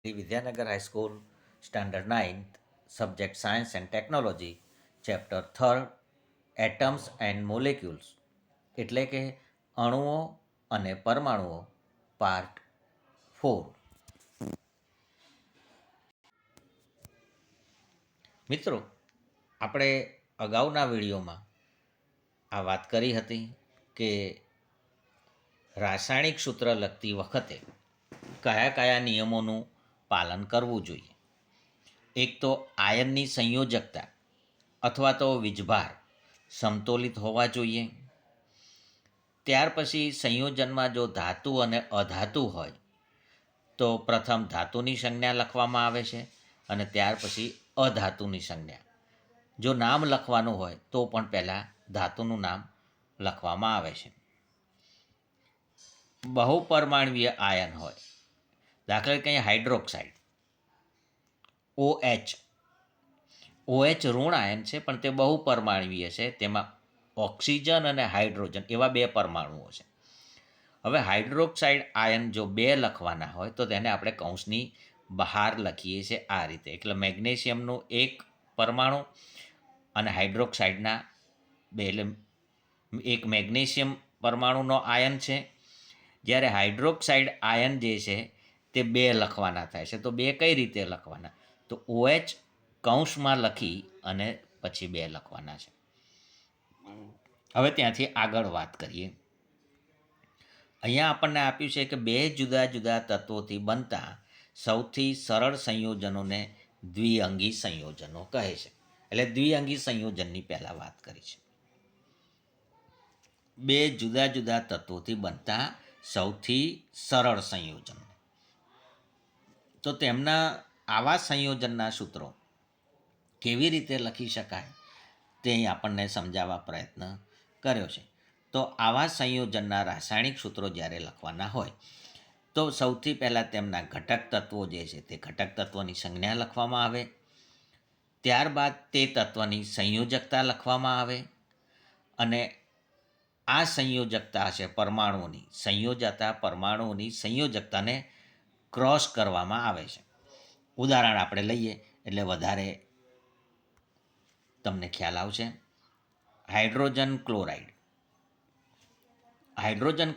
Vidyanagar High School, Standard 9th, Subject Science and Technology, Chapter 3rd, Atoms and Molecules, એટલે કે અણુઓ અને પરમાણુઓ, પાર્ટ 4. મિત્રો, આપણે અગાઉના વિડીયોમાં આ વાત કરી હતી કે રાસાયણિક સૂત્ર લખતી વખતે કયા કયા નિયમોનું પાલન કરવું જોઈએ. એક તો આયનની સંયોજકતા અથવા તો વીજભાર સમતોલિત હોવા જોઈએ. ત્યાર પછી સંયોજનમાં જો ધાતુ અને અધાતુ હોય તો પ્રથમ ધાતુની સંજ્ઞા લખવામાં આવે છે અને ત્યાર પછી અધાતુની સંજ્ઞા. જો નામ લખવાનું હોય તો પણ પહેલાં ધાતુનું નામ લખવામાં આવે છે. બહુપરમાણવીય આયન હોય, દાખલા તરીકે હાઇડ્રોક્સાઇડ OH. OH ઋણ આયન છે પણ તે બહુપરમાણવીય છે. તેમાં ઓક્સિજન અને હાઇડ્રોજન એવા બે પરમાણુઓ છે. હવે હાઇડ્રોક્સાઇડ આયન જો બે લખવાના હોય તો તેને આપણે કૌંસની બહાર લખીએ છીએ આ રીતે. એટલે મેગ્નેશિયમનું એક પરમાણુ અને હાઇડ્રોક્સાઇડના બે, એટલે એક મેગ્નેશિયમ પરમાણુનો આયન છે. જ્યારે હાઇડ્રોક્સાઇડ આયન જે છે તે બે લખવાના થાય છે. તો બે કઈ રીતે લખવાના? તો OH કૌંસમાં લખી અને પછી બે લખવાના છે. હવે ત્યાંથી આગળ વાત કરીએ. અહીંયા આપણને આપ્યું છે કે બે જુદા જુદા તત્વોથી બનતા સૌથી સરળ સંયોજનોને દ્વિઅંગી સંયોજનો કહે છે. એટલે દ્વિઅંગી સંયોજનની પહેલાં વાત કરી છે. બે જુદા જુદા તત્વોથી બનતા સૌથી સરળ સંયોજનો. તો તેમના આવા સંયોજનના સૂત્રો કેવી રીતે લખી શકાય તે અહીં આપણને સમજાવવા પ્રયત્ન કર્યો છે. તો આવા સંયોજનના રાસાયણિક સૂત્રો જ્યારે લખવાના હોય તો સૌથી પહેલાં તેમના ઘટક તત્વો જે છે તે ઘટક તત્વોની સંજ્ઞા લખવામાં આવે. ત્યારબાદ તે તત્વની સંયોજકતા લખવામાં આવે અને આ સંયોજકતા છે પરમાણુઓની સંયોજકતાને ક્રોસ કરવામાં આવે છે. ઉદાહરણ આપણે લઈએ એટલે વધારે તમને ખ્યાલ આવશે. હાઇડ્રોજન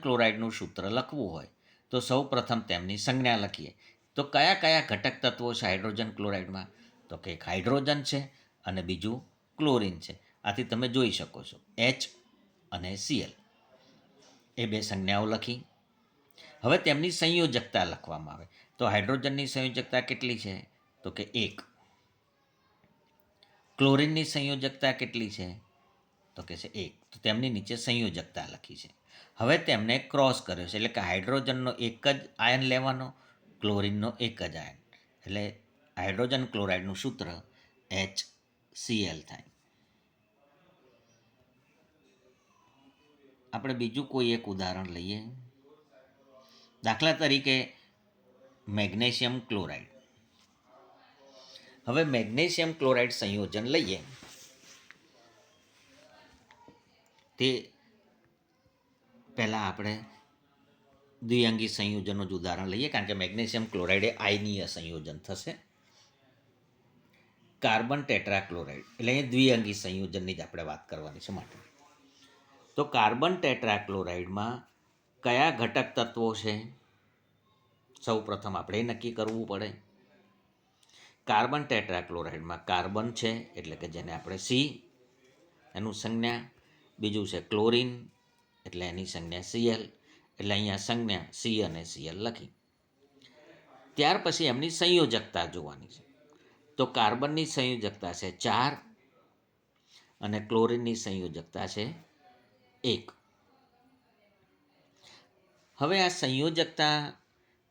ક્લોરાઇડનું સૂત્ર લખવું હોય તો સૌ પ્રથમ તેમની સંજ્ઞા લખીએ. તો કયા કયા ઘટક તત્વો છે હાઇડ્રોજન ક્લોરાઇડમાં? તો કે એક હાઇડ્રોજન છે અને બીજું ક્લોરિન છે. આથી તમે જોઈ શકો છો H અને Cl એ બે સંજ્ઞાઓ લખી. હવે તેમની સંયોજકતા લખવામાં આવે. તો હાઇડ્રોજનની સંયોજકતા કેટલી છે? તો કે 1. ક્લોરિનની સંયોજકતા કેટલી છે? તો કે છે 1. તો તેમની નીચે સંયોજકતા લખી છે. હવે તેમને ક્રોસ કર્યો છે. એટલે કે હાઇડ્રોજનનો એક જ આયન લેવાનો, ક્લોરિનનો એક જ આયન. એટલે હાઇડ્રોજન ક્લોરાઇડનું સૂત્ર HCl થાય. આપણે બીજું કોઈ એક ઉદાહરણ લઈએ. દાખલા તરીકે મેગ્નેશિયમ ક્લોરાઇડ. હવે મેગ્નેશિયમ ક્લોરાઇડ સંયોજન લઈએ તે પહેલાં આપણે દ્વિઅંગી સંયોજનનું જ ઉદાહરણ લઈએ, કારણ કે મેગ્નેશિયમ ક્લોરાઇડ એ આયનીય સંયોજન થશે. કાર્બન ટેટ્રાક્લોરાઇડ એટલે એ દ્વિઅંગી સંયોજનની જ આપણે વાત કરવાની છે માટે. તો કાર્બન ટેટ્રાક્લોરાઇડમાં કયા ઘટક તત્વો છે? સૌ પ્રથમ આપણે નક્કી કરવું પડે. કાર્બન ટેટ્રાક્લોરાઇડમાં કાર્બન છે એટલે કે જેને આપણે C એનું સંજ્ઞા. બીજું છે ક્લોરિન એટલે એની સંજ્ઞા Cl. એટલે અહીંયા સંજ્ઞા C અને Cl લખી. ત્યાર પછી એમની સંયોજકતા જોવાની છે. તો કાર્બનની સંયોજકતા છે 4 અને ક્લોરિનની સંયોજકતા છે 1. હવે આ સંયોજકતા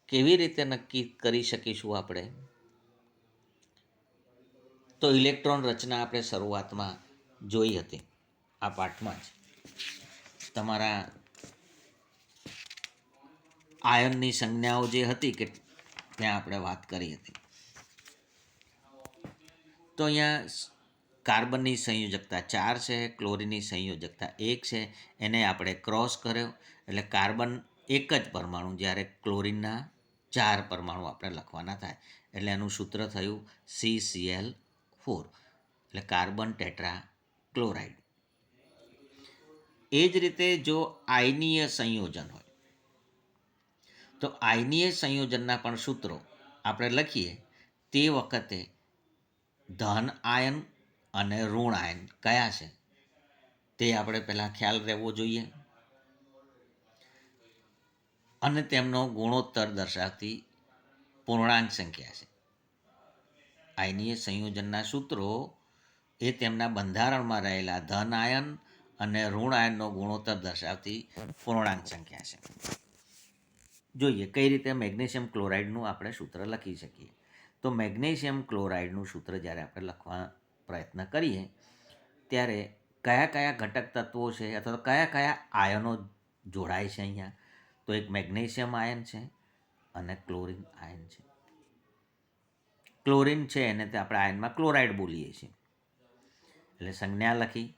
કેવી રીતે નક્કી કરી શકીશું આપણે? તો ઇલેક્ટ્રોન રચના આપણે શરૂઆતમાં જોઈ હતી આ પાઠમાં જ. તમારા આયનની સંજ્ઞાઓ જે હતી કે ત્યાં આપણે વાત કરી હતી. તો અહીંયા કાર્બનની સંયોજકતા 4 છે, ક્લોરિનની સંયોજકતા 1 છે. એને આપણે ક્રોસ કર્યો એટલે કાર્બન એક જ પરમાણુ, જ્યારે ક્લોરિનના 4 પરમાણુ આપણે લખવાના થાય. એટલે એનું સૂત્ર થયું CCl4, એટલે કાર્બન ટેટ્રા ક્લોરાઇડ. એ જ રીતે જો આયનીય સંયોજન હોય તો આયનીય સંયોજનના પણ સૂત્રો આપણે લખીએ તે વખતે ધન આયન અને ઋણ આયન કયા છે તે આપણે પહેલાં ખ્યાલ રહેવો જોઈએ, અને તેમનો ગુણોત્તર દર્શાવતી પૂર્ણાંક સંખ્યા છે. આયનીય સંયોજનના સૂત્રો એ તેમના બંધારણમાં રહેલા ધન આયન અને ઋણ આયનનો ગુણોત્તર દર્શાવતી પૂર્ણાંક સંખ્યા છે. જોઈએ કઈ રીતે મેગ્નેશિયમ ક્લોરાઇડનું આપણે સૂત્ર લખી શકીએ. તો મેગ્નેશિયમ ક્લોરાઇડનું સૂત્ર જ્યારે આપણે લખવા પ્રયત્ન કરીએ ત્યારે કયા કયા ઘટક તત્વો છે અથવા કયા કયા આયનો જોડાય છે અહીંયા, તો એક મેગ્નેશિયમ આયન છે અને ક્લોરિન આયન છે. ક્લોરિન છે એને તે આપણે આયનમાં ક્લોરાઇડ બોલીએ છીએ. એટલે સંજ્ઞા લખી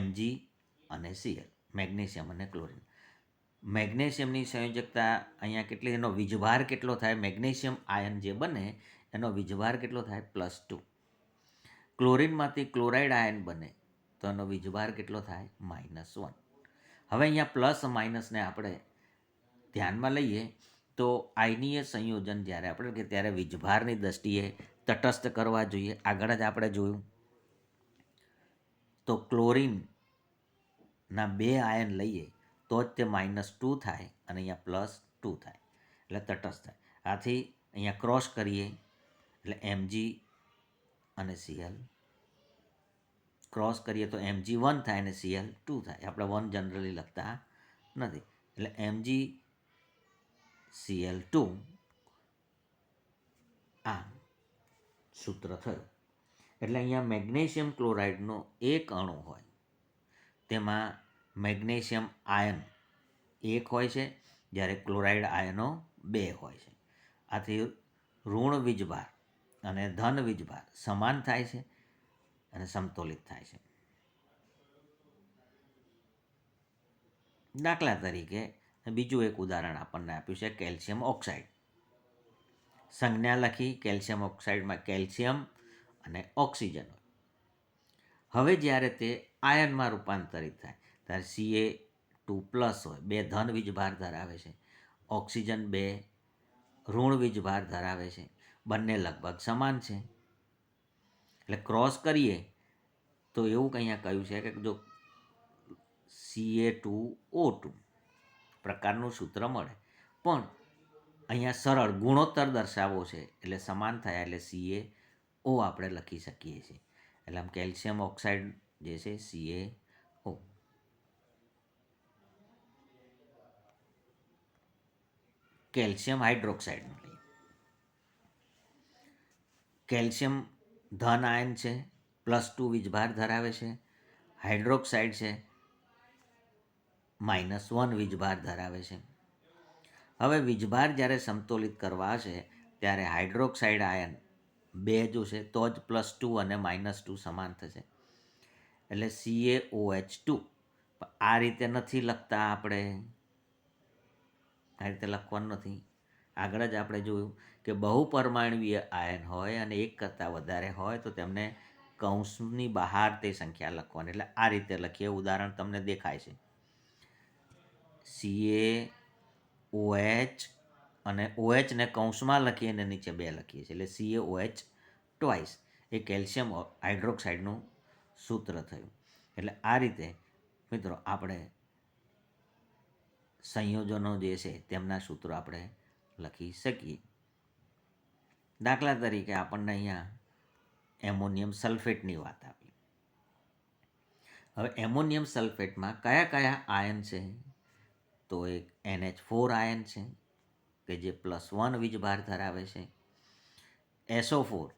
Mg અને Cl, મેગ્નેશિયમ અને ક્લોરિન. મેગ્નેશિયમની સંયોજકતા અહીંયા કેટલી, એનો વીજભાર કેટલો થાય, મેગ્નેશિયમ આયન જે બને એનો વીજભાર કેટલો થાય +2. ક્લોરિનમાંથી ક્લોરાઇડ આયન બને તો એનો વીજભાર કેટલો થાય -1. હવે અહીંયા પ્લસ માઇનસને આપણે ધ્યાનમાં લઈએ તો આયનીય સંયોજન જ્યારે આપણે કે ત્યારે વીજભારની દ્રષ્ટિએ તટસ્થ કરવા જોઈએ. આગળ જ આપણે જોયું તો ક્લોરિનના 2 આયન લઈએ તો જ તે -2 થાય અને અહીંયા +2 થાય, એટલે તટસ્થ થાય. આથી અહીંયા ક્રોસ કરીએ એટલે Mg અને Cl, ક્રોસ કરીએ તો Mg1 થાય અને Cl2 થાય. આપણે 1 જનરલી લખતા નથી, એટલે MgCl2 આ સૂત્ર થયું. એટલે અહીંયા મેગ્નેશિયમ ક્લોરાઇડનો એક અણુ હોય તેમાં મેગ્નેશિયમ આયન 1 હોય છે, જ્યારે ક્લોરાઇડ આયનો 2 હોય છે. આથી ઋણ વીજભાર અને ધન વીજભાર સમાન થાય છે અને સમતોલિત થાય છે. દાખલા તરીકે બીજું એક ઉદાહરણ આપણને આપ્યું છે કેલ્શિયમ ઓક્સાઇડ. સંજ્ઞા લખી કેલ્શિયમ ઓક્સાઇડમાં કેલ્શિયમ અને ઓક્સિજન હોય. હવે જ્યારે તે આયનમાં રૂપાંતરિત થાય ત્યારે Ca2+ હોય, 2 ધન વીજભાર ધરાવે છે, ઓક્સિજન 2 ઋણ વીજભાર ધરાવે છે, બંને લગભગ સમાન છે. એટલે ક્રોસ કરીએ તો એવું અહીંયા કહ્યું છે કે જો Ca2O2 પ્રકારનું સૂત્ર મળે, પણ અહીંયા સરળ ગુણોત્તર દર્શાવવો છે એટલે સમાન થયા એટલે CaO આપણે લખી શકીએ છીએ. એટલે આમ કેલ્શિયમ ઓક્સાઇડ જે છે CaO. કેલ્શિયમ હાઇડ્રોક્સાઇડનું લઈએ. કેલ્શિયમ ધન આયન છે, +2 વીજભાર ધરાવે છે. હાઇડ્રોક્સાઇડ છે, -1 વીજભાર ધરાવે છે. હવે વીજભાર જ્યારે સમતોલિત કરવા હશે ત્યારે હાઇડ્રોક્સાઇડ આયન 2 જોશે તો જ +2 અને -2 સમાન થશે, એટલે CaOH2. આ રીતે નથી લખતા આપણે, આ રીતે લખવાનું નથી. આગળ જ આપણે જોયું કે બહુપરમાણવીય આયન હોય અને એક કરતાં વધારે હોય તો તેમને કૌંસની બહાર તે સંખ્યા લખવાની, એટલે આ રીતે લખીએ. ઉદાહરણ તમને દેખાય છે CaOH અને OH ને કૌંસમાં લખીએ અને નીચે 2 લખીએ છીએ, એટલે CaOH ટ્વાઇસ એ કેલ્શિયમ હાઇડ્રોક્સાઇડનું સૂત્ર થયું. એટલે આ રીતે મિત્રો આપણે સંયોજનો જે છે તેમના સૂત્રો આપણે લખી શકીએ. દાખલા તરીકે આપણને અહીંયા એમોનિયમ સલ્ફેટની વાત આપી. હવે એમોનિયમ સલ્ફેટમાં કયા કયા આયન છે, તો એક NH4 આયન છે કે જે +1 વીજભાર ધરાવે છે. SO4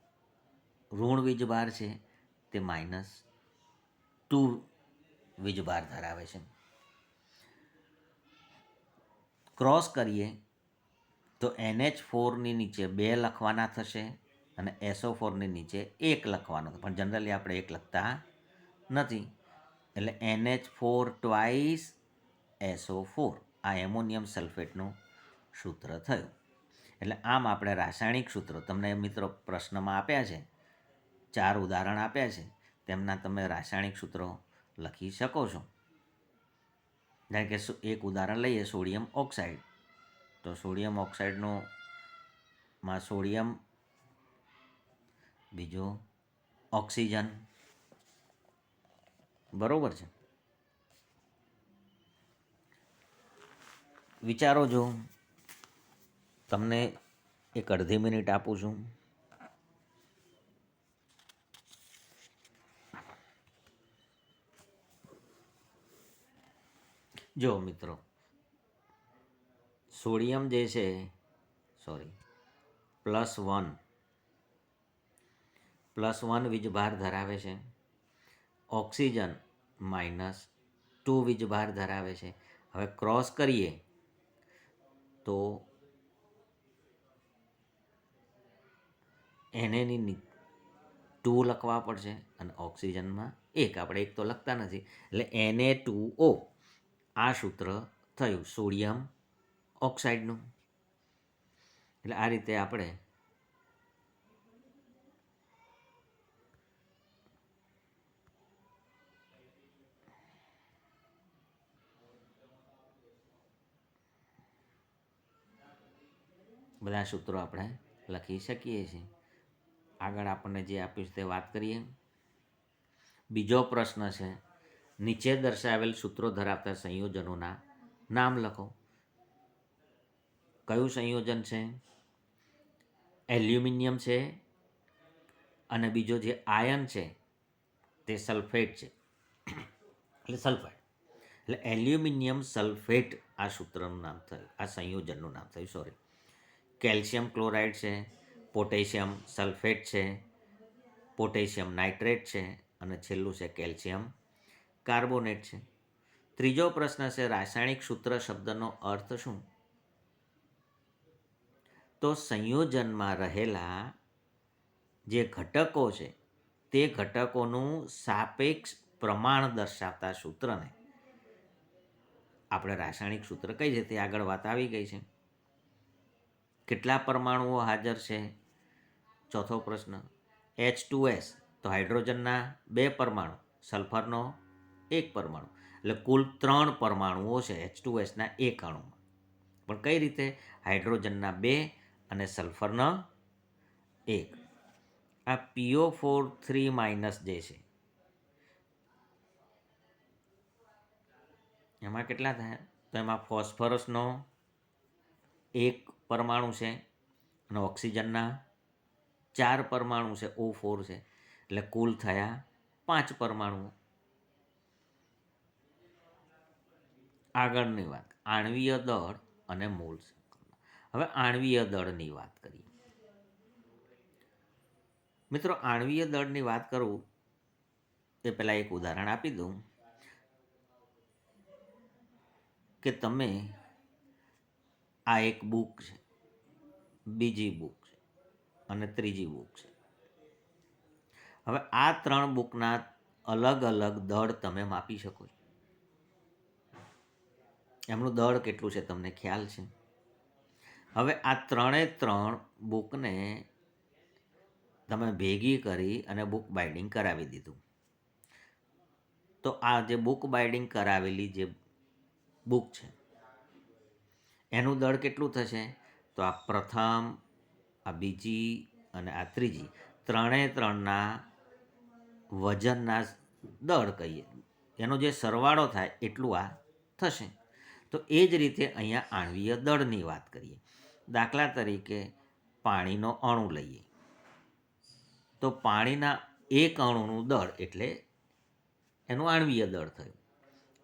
ઋણ વીજભાર છે, તે -2 વીજભાર ધરાવે છે. ક્રોસ કરીએ તો NH4ની નીચે 2 લખવાના થશે અને SO4ની નીચે 1 લખવાનો, પણ જનરલી આપણે 1 લખતા નથી, એટલે NH4 ટ્વાઇસ SO4 આ એમોનિયમ સલ્ફેટનું સૂત્ર થયું. એટલે આમ આપણે રાસાયણિક સૂત્રો તમને મિત્રો પ્રશ્નમાં આપ્યા છે, 4 ઉદાહરણ આપ્યા છે, તેમના તમે રાસાયણિક સૂત્રો લખી શકો છો. કારણ કે એક ઉદાહરણ લઈએ, સોડિયમ ઓક્સાઇડ. તો સોડિયમ ઓક્સાઇડનું માં સોડિયમ, બીજો ઓક્સિજન, બરોબર છે. વિચારો જો, તમને એક અડધી મિનિટ આપું છું. જો મિત્રો, સોડિયમ જે છે, +1 વીજભાર ધરાવે છે. ઓક્સિજન -2 વીજભાર ધરાવે છે. હવે ક્રોસ કરીએ તો એનેની 2 લખવા પડશે અને ઓક્સિજનમાં 1. આપણે 1 તો લખતા નથી, એટલે Na2O આ સૂત્ર થયું સોડિયમ ઓક્સાઇડનું. એટલે આ રીતે આપણે બધા સૂત્રો આપણે લખી શકીએ છીએ. આગળ આપણને જે આપ્યું છે તે વાત કરીએ. બીજો પ્રશ્ન છે, નીચે દર્શાવેલ સૂત્રો ધરાવતા સંયોજનોના નામ લખો. કયું સંયોજન છે? એલ્યુમિનિયમ છે અને બીજો જે આયન છે તે સલ્ફેટ છે, એટલે સલ્ફાઇડ. એટલે એલ્યુમિનિયમ સલ્ફેટ આ સૂત્રનું નામ થયું, આ સંયોજનનું નામ થયું. કેલ્શિયમ ક્લોરાઇડ છે, પોટેશિયમ સલ્ફેટ છે, પોટેશિયમ નાઇટ્રેટ છે અને છેલ્લું છે કેલ્શિયમ કાર્બોનેટ છે. ત્રીજો પ્રશ્ન છે, રાસાયણિક સૂત્ર શબ્દનો અર્થ શું? તો સંયોજનમાં રહેલા જે ઘટકો છે તે ઘટકોનું સાપેક્ષ પ્રમાણ દર્શાવતા સૂત્રને આપણે રાસાયણિક સૂત્ર કહીએ છીએ. તે આગળ વાત આવી ગઈ છે. કેટલા પરમાણુઓ હાજર છે? ચોથો પ્રશ્ન. H2S તો હાઇડ્રોજનના 2 પરમાણુ, સલ્ફરનો 1 પરમાણુ, એટલે કુલ 3 પરમાણુઓ છે H2Sના એક અણુમાં. પણ કઈ રીતે? હાઇડ્રોજનના 2 અને સલ્ફરના 1. આ PO4 3- જે છે એમાં કેટલા થાય? તો એમાં ફોસ્ફરસનો 1 પરમાણુ છે અને ઓક્સિજનના 4 પરમાણુ છે, O4 છે, એટલે કુલ થયા 5 પરમાણુઓ. આગળની વાત, આણ્વીય દળ અને મોલ્સ. હવે આણ્વીય દળની વાત કરીએ. મિત્રો, આણ્વીય દળની વાત કરું એ પહેલાં એક ઉદાહરણ આપી દઉં કે તમે આ એક બુક છે, બીજી બુક છે અને ત્રીજી બુક છે. હવે આ 3 બુકના અલગ અલગ દળ તમે માપી શકો છો. એમનું દળ કેટલું છે તમને ખ્યાલ છે. હવે આ 3 બુકને તમે ભેગી કરી અને બુક બાઇન્ડિંગ કરાવી દીધું. તો આ જે બુક બાઇન્ડિંગ કરાવેલી જે બુક છે એનું દળ કેટલું થશે? તો આ પ્રથમ, આ બીજી અને આ ત્રીજી, 3ના વજનના દળ કહીએ, એનો જે સરવાળો થાય એટલું આ થશે. તો એ જ રીતે અહીંયા આણ્વીય દળની વાત કરીએ. દાખલા તરીકે પાણીનો અણુ લઈએ તો પાણીના 1 અણુનું દળ એટલે એનું આણ્વીય દળ થયું.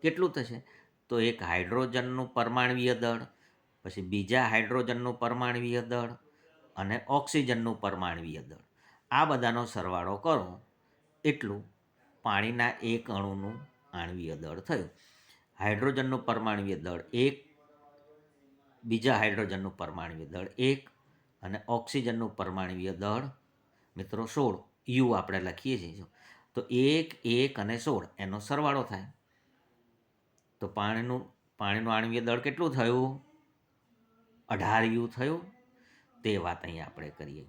કેટલું થશે? તો એક હાઇડ્રોજનનું પરમાણ્વીય દળ, પછી બીજા હાઇડ્રોજનનું પરમાણ્વીય દળ અને ઓક્સિજનનું પરમાણ્વીય દળ, આ બધાનો સરવાળો કરો એટલું પાણીના 1 અણુનું આણ્વીય દળ થયું. હાઇડ્રોજનનું પરમાણ્વીય દળ 1, બીજા હાઇડ્રોજનનું પરમાણ્વીય દળ 1 અને ઓક્સિજનનું પરમાણ્વીય દળ મિત્રો 16. યુ આપણે લખીએ છીએ. તો 1, 1 અને 16 એનો સરવાળો થાય. તો પાણીનું આણ્વીય દળ કેટલું થયું? 18 યુ થયું. તે વાત અહીંયા આપણે કરીએ.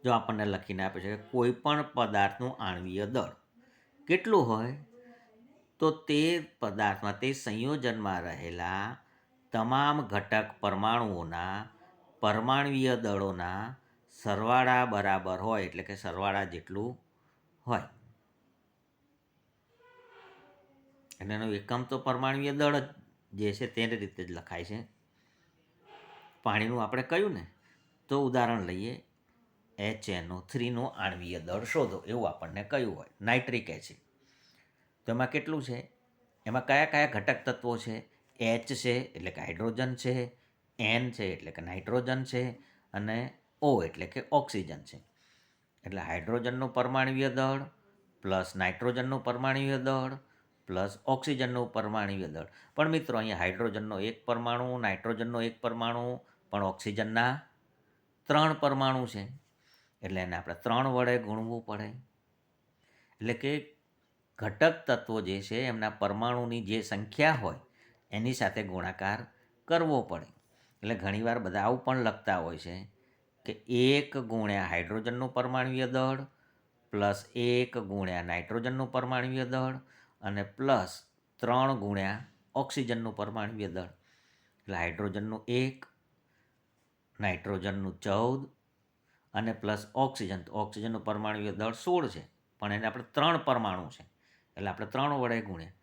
જો આપણને લખીને આપે છે કે કોઈ પણ પદાર્થનું આણ્વીય દળ કેટલું હોય, તો તે પદાર્થમાં તે સંયોજનમાં રહેલા તમામ ઘટક પરમાણુઓના પરમાણ્વીય દળોના સરવાળા બરાબર હોય, એટલે કે સરવાળા જેટલું હોય. એટલે એનો એકમ તો પરમાણ્વીય દળ જ જે છે તેની રીતે જ લખાય છે. પાણીનું આપણે કહ્યું ને, તો ઉદાહરણ લઈએ, HNO3નો આણ્વીય દળ શોધો એવું આપણને કહ્યું હોય. નાઇટ્રિક એસિડ, તો એમાં કેટલું છે, એમાં કયા કયા ઘટક તત્વો છે? H છે એટલે કે હાઇડ્રોજન છે, N છે એટલે કે નાઇટ્રોજન છે, અને O એટલે કે ઓક્સિજન છે. એટલે હાઇડ્રોજનનું પરમાણ્વીય દળ પ્લસ નાઇટ્રોજનનું પરમાણ્વીય દળ પ્લસ ઓક્સિજનનું પરમાણ્વીય દળ. પણ મિત્રો અહીંયા હાઇડ્રોજનનો એક પરમાણુ, નાઇટ્રોજનનો એક પરમાણુ, પણ ઓક્સિજનના 3 પરમાણુ છે. એટલે એને આપણે 3 વડે ગુણવું પડે. એટલે કે ઘટક તત્વો જે છે એમના પરમાણુની જે સંખ્યા હોય એની સાથે ગુણાકાર કરવો પડે. એટલે ઘણીવાર બધા આવું પણ લખતા હોય છે કે 1 ગુણ્યા હાઇડ્રોજનનું પરમાણ્વીય દળ પ્લસ 1 ગુણ્યા નાઇટ્રોજનનું પરમાણ્વીય દળ અને પ્લસ 3 ગુણ્યા ઓક્સિજનનું પરમાણ્વીય દળ. એટલે હાઇડ્રોજનનું 1, નાઇટ્રોજનનું 14 અને પ્લસ ઓક્સિજન, તો ઓક્સિજનનું પરમાણ્વીય દળ 16 છે, પણ એને આપણે 3 પરમાણુ છે એટલે આપણે 3 વડે ગુણ્યા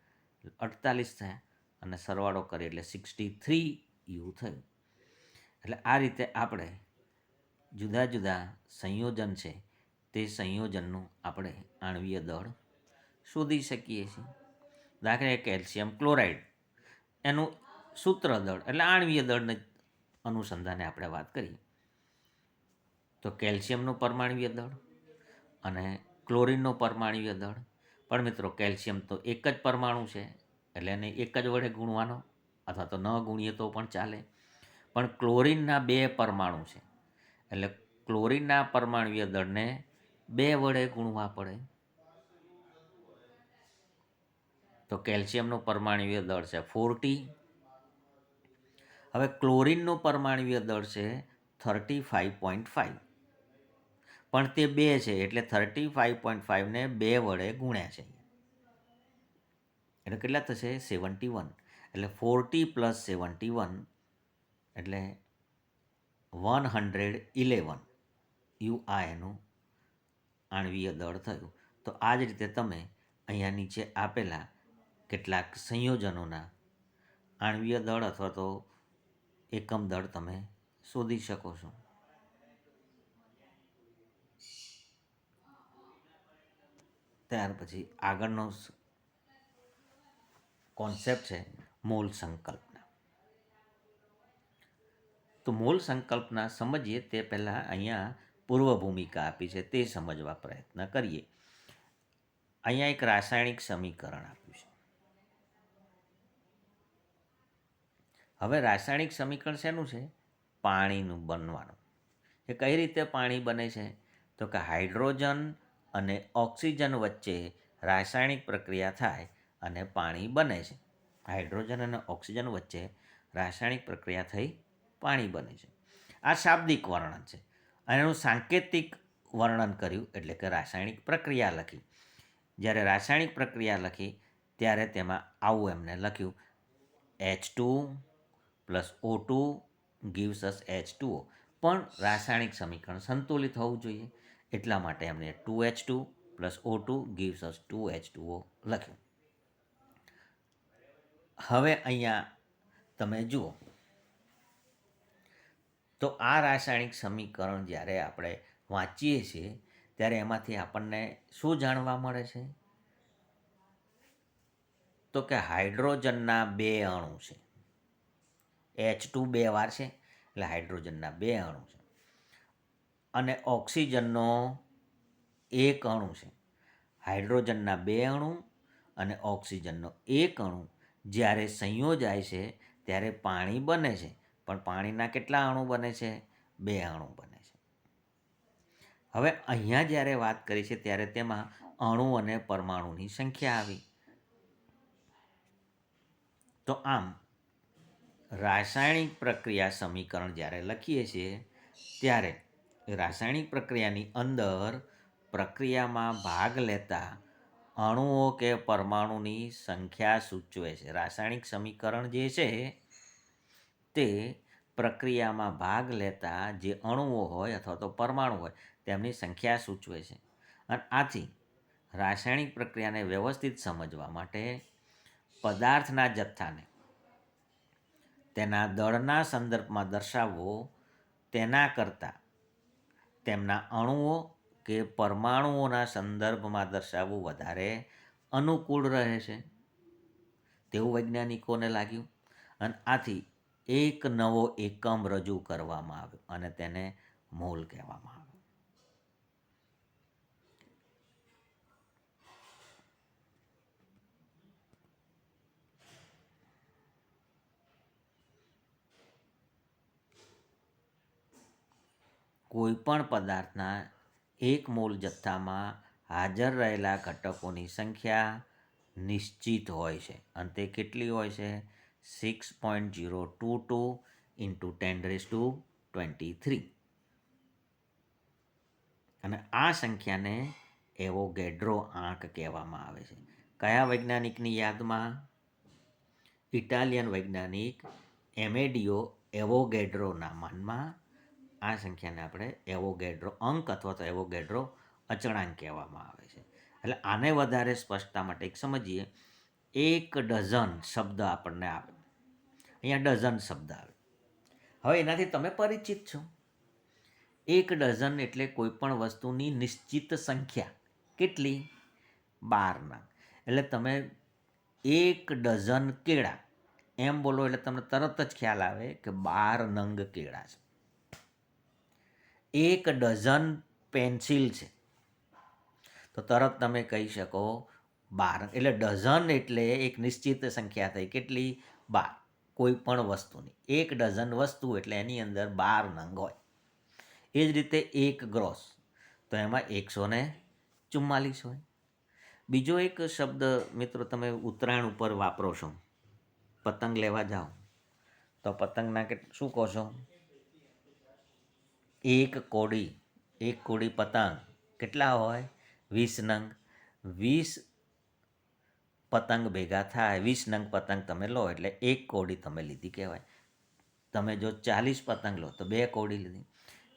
48 થયા, અને સરવાળો કરીએ એટલે 63U થયું. એટલે આ રીતે આપણે જુદા જુદા સંયોજન છે તે સંયોજનનું આપણે આણ્વીય દળ શોધી શકીએ છીએ. દાખલા કેલ્શિયમ ક્લોરાઇડ, એનું સૂત્ર દળ એટલે આણ્વીય દળને અનુસંધાને આપણે વાત કરીએ તો કેલ્શિયમનું પરમાણ્વીય દળ અને ક્લોરિનનું પરમાણ્વીય દળ. પણ મિત્રો કેલ્શિયમ તો એક જ પરમાણુ છે એટલે એને એક જ વડે ગુણવાનો, અથવા તો ન ગુણીએ તો પણ ચાલે. પણ ક્લોરિનના 2 પરમાણુ છે એટલે ક્લોરિનના પરમાણ્વીય દળને 2 વડે ગુણવા પડે. તો કેલ્શિયમનું પરમાણ્વીય દળ છે 40. હવે ક્લોરિનનું પરમાણ્વીય દળ છે 35.5, પણ તે 2 છે એટલે 35.5ને 2 વડે ગુણ્યા છે એટલે કેટલા થશે? 71. એટલે 40 પ્લસ 71 એટલે 111 યુ આ એનું આણ્વીય દળ થયું. તો આ જ રીતે તમે અહીંયા નીચે આપેલા કેટલાક સંયોજનોના આણ્વીય દળ અથવા તો એકમ દળ તમે શોધી શકો છો. ત્યાર પછી આગળનો કોન્સેપ્ટ છે મોલ સંકલ્પના. તો મોલ સંકલ્પના સમજીએ તે પહેલાં અહીંયા પૂર્વ ભૂમિકા આપી છે તે સમજવા પ્રયત્ન કરીએ. અહીંયા એક રાસાયણિક સમીકરણ આપ્યું છે. હવે રાસાયણિક સમીકરણ શેનું છે? પાણીનું બનવાનું. એ કઈ રીતે પાણી બને છે? તો કે હાઇડ્રોજન અને ઓક્સિજન વચ્ચે રાસાયણિક પ્રક્રિયા થાય અને પાણી બને છે. હાઇડ્રોજન અને ઓક્સિજન વચ્ચે રાસાયણિક પ્રક્રિયા થઈ પાણી બને છે. આ શાબ્દિક વર્ણન છે. અને એનું સાંકેતિક વર્ણન કર્યું એટલે કે રાસાયણિક પ્રક્રિયા લખી. જ્યારે રાસાયણિક પ્રક્રિયા લખી ત્યારે તેમાં આવું એમને લખ્યું, H2 plus O2 gives us H2O. પણ રાસાયણિક સમીકરણ સંતુલિત હોવું જોઈએ એટલા માટે એમણે 2H2 plus O2 gives us 2H2O લખ્યું. હવે અહીંયા તમે જુઓ તો આ રાસાયણિક સમીકરણ જ્યારે આપણે વાંચીએ છીએ ત્યારે એમાંથી આપણને શું જાણવા મળે છે? તો કે હાઇડ્રોજનના 2 અણુ છે. H2 2 વાર છે એટલે હાઇડ્રોજનના 2 અણુ છે, અને ઓક્સિજનનો 1 અણુ છે. હાઇડ્રોજનના 2 અણુ અને ઓક્સિજનનો 1 અણુ જ્યારે સંયોજાય છે ત્યારે પાણી બને છે. પણ પાણીના કેટલા અણુ બને છે? 2 અણુ બને છે. હવે અહીંયા જ્યારે વાત કરી છે ત્યારે તેમાં અણુ અને પરમાણુની સંખ્યા આવી. તો આમ રાસાયણિક પ્રક્રિયા સમીકરણ જ્યારે લખીએ છીએ ત્યારે રાસાયણિક પ્રક્રિયાની અંદર પ્રક્રિયામાં ભાગ લેતા અણુઓ કે પરમાણુની સંખ્યા સૂચવે છે. રાસાયણિક સમીકરણ જે છે તે પ્રક્રિયામાં ભાગ લેતા જે અણુઓ હોય અથવા તો પરમાણુ હોય તેમની સંખ્યા સૂચવે છે. અને આથી રાસાયણિક પ્રક્રિયાને વ્યવસ્થિત સમજવા માટે પદાર્થના જથ્થાને તેના દળના સંદર્ભમાં દર્શાવવો તેના કરતાં તેમના અણુઓ કે પરમાણુઓના સંદર્ભમાં દર્શાવવું વધારે અનુકૂળ રહે છે તેવું વૈજ્ઞાનિકોને લાગ્યું. અને આથી એક નવો એકમ રજૂ કરવામાં આવ્યો અને તેને મોલ કહેવામાં આવ્યો. કોઈપણ પદાર્થના એક મોલ જથ્થામાં હાજર રહેલા ઘટકોની સંખ્યા નિશ્ચિત હોય છે અને તે કેટલી હોય છે? 6.022 ઇન્ટુ 10⁻23. અને આ સંખ્યાને એવોગેડ્રો આંક કહેવામાં આવે છે. કયા વૈજ્ઞાનિકની યાદમાં? ઇટાલિયન વૈજ્ઞાનિક એમેડિયો એવોગેડ્રોના માનમાં આ સંખ્યાને આપણે એવોગેડ્રો અંક અથવા તો એવોગેડ્રો અચળાંક કહેવામાં આવે છે. એટલે આને વધારે સ્પષ્ટતા માટે એક સમજીએ. 1 ડઝન શબ્દ આપણને આવે. અહીંયા ડઝન શબ્દ આવે. હવે એનાથી તમે પરિચિત છો. 1 ડઝન એટલે કોઈ પણ વસ્તુની નિશ્ચિત સંખ્યા. કેટલી? 12 નંગ. એટલે તમે 1 ડઝન કેળા એમ બોલો એટલે તમને તરત જ ખ્યાલ આવે કે 12 નંગ કેળા છે. 1 ડઝન પેન્સિલ છે તો તરત તમે કહી શકો 12. એટલે ડઝન એટલે એક નિશ્ચિત સંખ્યા થઈ. કેટલી? 12. કોઈ પણ વસ્તુની 1 ડઝન વસ્તુ એટલે એની અંદર 12 નંગ હોય. એ જ રીતે 1 ગ્રોસ તો એમાં 144 હોય. બીજો એક શબ્દ મિત્રો તમે ઉત્તરાયણ ઉપર વાપરો છો. પતંગ લેવા જાઓ તો પતંગના શું કહો છો? 1 કોડી. 1 કોડી પતંગ કેટલા હોય? 20 નંગ. 20 પતંગ ભેગા થાય, 20 નંગ પતંગ તમે લો એટલે 1 કોડી તમે લીધી કહેવાય. તમે જો 40 પતંગ લો તો 2 કોડી લીધી.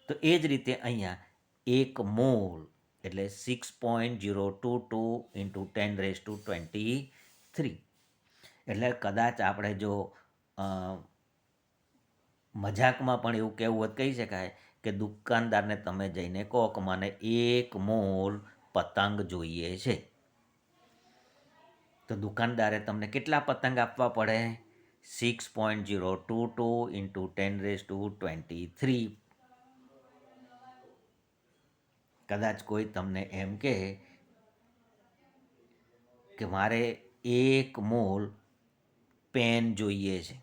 તો એ જ રીતે અહીંયા 1 મોલ એટલે 6.022 ઇન્ટુ 10⁻23. એટલે કદાચ આપણે જો મજાકમાં પણ એવું કહેવું હોય કહી શકાય કે દુકાનદારને તમે જઈને કહો કે મને 1 મોલ પતંગ જોઈએ છે. તો દુકાનદારે તમને કેટલા પતંગ આપવા પડે? 6.022 ઇન્ટુ 10⁻23. કદાચ કોઈ તમને એમ કહે કે મારે 1 મોલ પેન જોઈએ છે.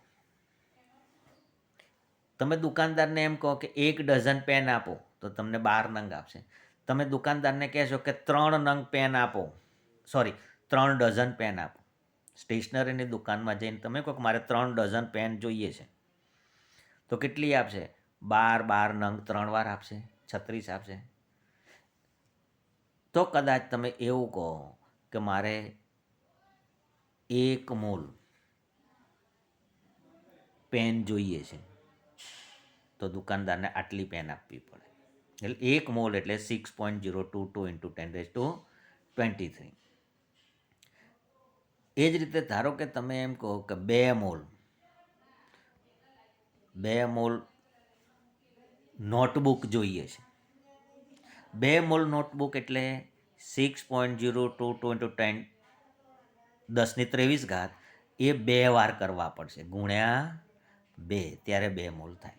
તમે દુકાનદારને એમ કહો કે 1 ડઝન પેન આપો તો તમને 12 નંગ આપશે. તમે દુકાનદારને કહેશો કે 3 નંગ પેન આપો, 3 ડઝન પેન આપો. સ્ટેશનરીની દુકાનમાં જઈને તમે કહો કે મારે 3 ડઝન પેન જોઈએ છે તો કેટલી આપશે? 12 નંગ 3 વાર આપશે, 36 આપશે. તો કદાચ તમે એવું કહો કે મારે 1 મોલ પેન જોઈએ છે તો દુકાનદારને આટલી પેન આપવી પડે. એટલે 1 મોલ એટલે 6.022 ઇન્ટુ 10⁻23. એ જ રીતે ધારો કે તમે એમ કહો કે 2 મોલ નોટબુક જોઈએ છે. 2 મોલ નોટબુક એટલે 6.022 ઇન્ટુ 10⁻23 એ 2 વાર કરવા પડશે ગુણ્યા 2 ત્યારે 2 મોલ થાય.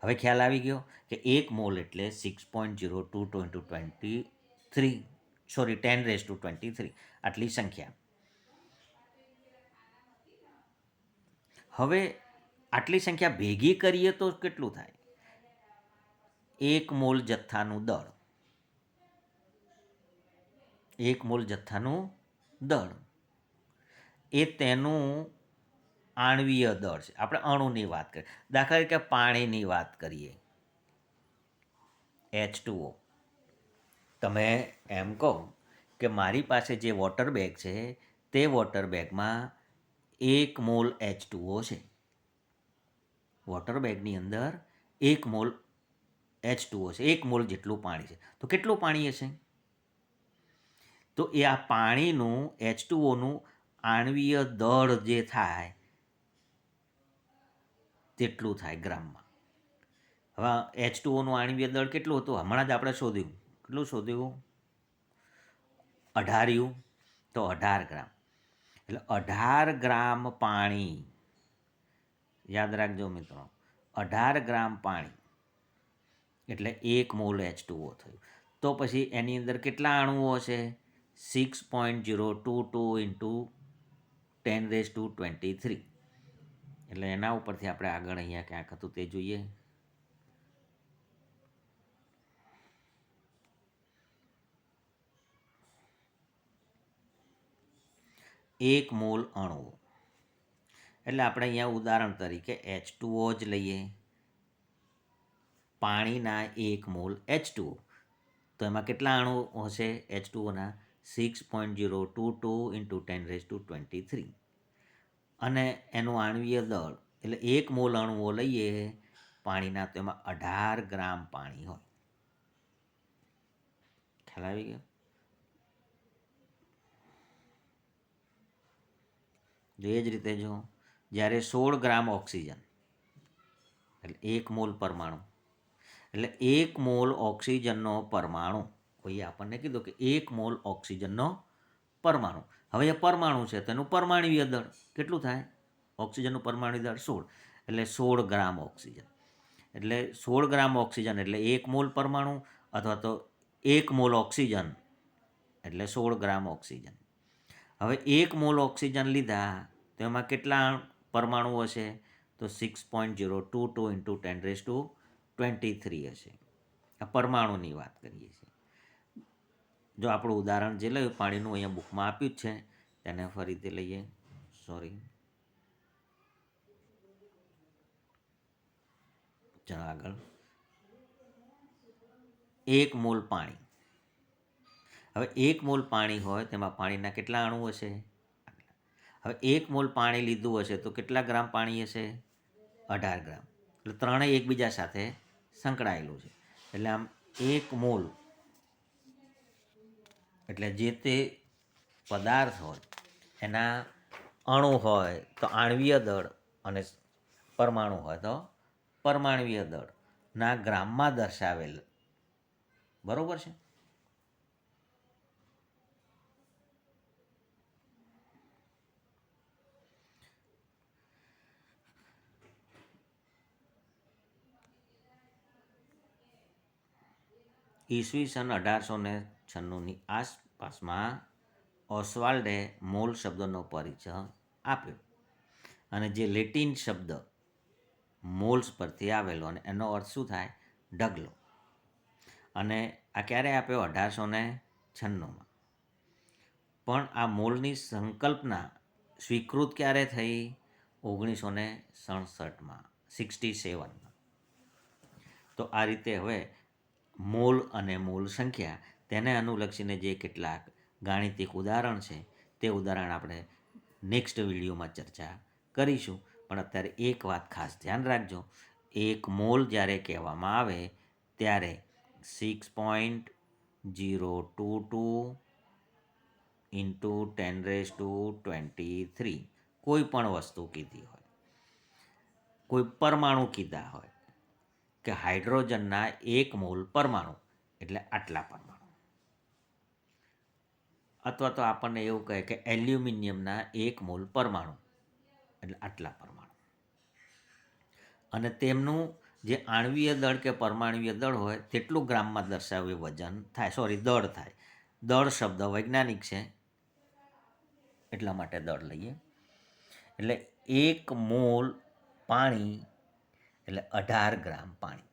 હવે ખ્યાલ આવી ગયો કે 1 મોલ એટલે 6.022 ઇન્ટુ 10⁻23 આટલી સંખ્યા. હવે આટલી સંખ્યા ભેગી કરીએ તો કેટલું થાય? 1 મોલ જથ્થાનું દળ. 1 મોલ જથ્થાનું દળ એ તેનું આણ્વીય દળ છે. આપણે અણુની વાત કરીએ, દાખલા તરીકે પાણીની વાત કરીએ, H2O. તમે એમ કહો કે મારી પાસે જે વોટર બેગ છે તે વોટર બેગમાં 1 મોલ H2O છે. વોટર બેગની અંદર 1 મોલ H2O છે, 1 મોલ જેટલું પાણી છે. તો કેટલું પાણી હશે? તો એ આ પાણીનું H2Oનું આણ્વીય દળ જે થાય તેટલું થાય ગ્રામમાં. હવે H2Oનું આણ્વીય દળ કેટલું હતું? હમણાં જ આપણે શોધ્યું. કેટલું શોધ્યું? 18U. તો 18 ગ્રામ. એટલે 18 ગ્રામ પાણી, યાદ રાખજો મિત્રો, 18 ગ્રામ પાણી એટલે 1 મોલ H2O થયું. તો પછી એની અંદર કેટલા અણુઓ હશે? 6.022 ઇન્ટુ 10⁻23. એટલે એના ઉપરથી આપણે આગળ અહીંયા ક્યાંક હતું તે જોઈએ. 1 મોલ અણુઓ એટલે આપણે અહીંયા ઉદાહરણ તરીકે H2O જ લઈએ. પાણીના 1 મોલ H2O, તો એમાં કેટલા અણુ હશે H2Oના? 6.022 ઇન્ટુ 10⁻23. અને એનું આણ્વીય દળ એટલે 1 મોલ અણુઓ લઈએ પાણીના, તો એમાં 18 ગ્રામ પાણી હોય. ખ્યાલ આવી ગયો? એ જ રીતે જો જ્યારે 16 ગ્રામ ઓક્સિજન એટલે 1 મોલ પરમાણુ, એટલે 1 મોલ ઓક્સિજનનો પરમાણુ, કોઈએ આપણને કીધું કે 1 મોલ ઓક્સિજનનો પરમાણુ. હવે એ પરમાણુ છે તેનું પરમાણ્વીય દળ કેટલું થાય? ઓક્સિજનનું પરમાણ્વીય દળ 16, એટલે 16 ગ્રામ ઓક્સિજન. એટલે 16 ગ્રામ ઓક્સિજન એટલે 1 મોલ પરમાણુ, અથવા તો 1 મોલ ઓક્સિજન એટલે 16 ગ્રામ ઓક્સિજન. હવે 1 મોલ ઓક્સિજન લીધા તો એમાં કેટલા પરમાણુ હશે? તો 6.022 ઇન્ટુ 10⁻23 હશે. આ પરમાણુની વાત કરીએ છીએ. જો આપણું ઉદાહરણ જે લયું પાણીનું, અહીંયા બુકમાં આપ્યું જ છે, તેને ફરીથી લઈએ. સોરી, ચાલો આગળ. 1 મોલ પાણી. હવે 1 મોલ પાણી હોય તેમાં પાણીના કેટલા અણુ હશે? હવે 1 મોલ પાણી લીધું હશે તો કેટલા ગ્રામ પાણી હશે? 18 ગ્રામ. એટલે ત્રણેય એકબીજા સાથે સંકળાયેલું છે. એટલે આમ 1 મોલ એટલે જે તે પદાર્થ હોય એના અણુ હોય તો આણ્વીય દળ, અને પરમાણુ હોય તો પરમાણ્વીય દળના ગ્રામમાં દર્શાવેલ. બરોબર છે? ઈસવીસન 1896ની આસપાસમાં ઓસ્વાલ્ડે મોલ શબ્દનો પરિચય આપ્યો, અને જે લેટિન શબ્દ મોલ્સ પરથી આવેલો, અને એનો અર્થ શું થાય? ઢગલો. અને આ ક્યારે આપ્યો? 1896માં. પણ આ મોલની સંકલ્પના સ્વીકૃત ક્યારે થઈ? 1967માં, 67માં. તો આ રીતે હવે મોલ અને મોલ સંખ્યા તેને અનુલક્ષીને જે કેટલાક ગાણિતિક ઉદાહરણ છે તે ઉદાહરણ આપણે નેક્સ્ટ વિડીયોમાં ચર્ચા કરીશું. પણ અત્યારે એક વાત ખાસ ધ્યાન રાખજો, 1 મોલ જ્યારે કહેવામાં આવે ત્યારે 6.022 ઇન્ટુ 10⁻23 કોઈ પણ વસ્તુ કીધી હોય, કોઈ પરમાણુ કીધા હોય કે હાઇડ્રોજનના 1 મોલ પરમાણુ એટલે આટલા પરમાણુ, અથવા તો આપણને એવું કહે કે એલ્યુમિનિયમના 1 મોલ પરમાણુ એટલે આટલા પરમાણુ. અને તેમનું જે આણ્વીય દળ કે પરમાણ્વીય દળ હોય તેટલું ગ્રામમાં દર્શાવ્યું વજન થાય, દળ થાય. દળ શબ્દ વૈજ્ઞાનિક છે એટલા માટે દળ લઈએ. એટલે 1 મોલ પાણી એટલે 18 ગ્રામ પાણી,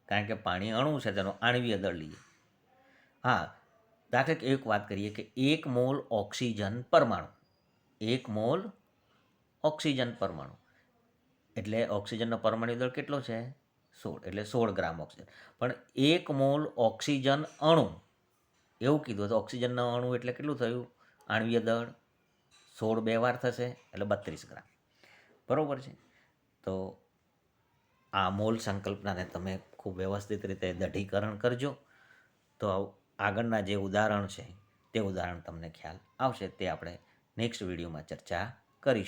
કારણ કે પાણી અણુ છે તેનો આણ્વીય દળ લઈએ. હા, દાખલા કે એક વાત કરીએ કે 1 મોલ ઓક્સિજન પરમાણુ, 1 મોલ ઓક્સિજન પરમાણુ. એટલે ઓક્સિજનનો પરમાણુ દળ કેટલો છે? 16. એટલે 16 ગ્રામ ઓક્સિજન. પણ 1 મોલ ઓક્સિજન અણુ એવું કીધું તો ઓક્સિજનનો અણુ એટલે કેટલું થયું? આણ્વીય દળ 16 બે વાર થશે એટલે 32 ગ્રામ. બરાબર છે. તો આ મોલ સંકલ્પનાને તમે ખૂબ વ્યવસ્થિત રીતે દઢીકરણ કરજો. તો આગળના જે ઉદાહરણ છે તે ઉદાહરણ તમને ખ્યાલ આવશે. તે આપણે નેક્સ્ટ વિડીયોમાં ચર્ચા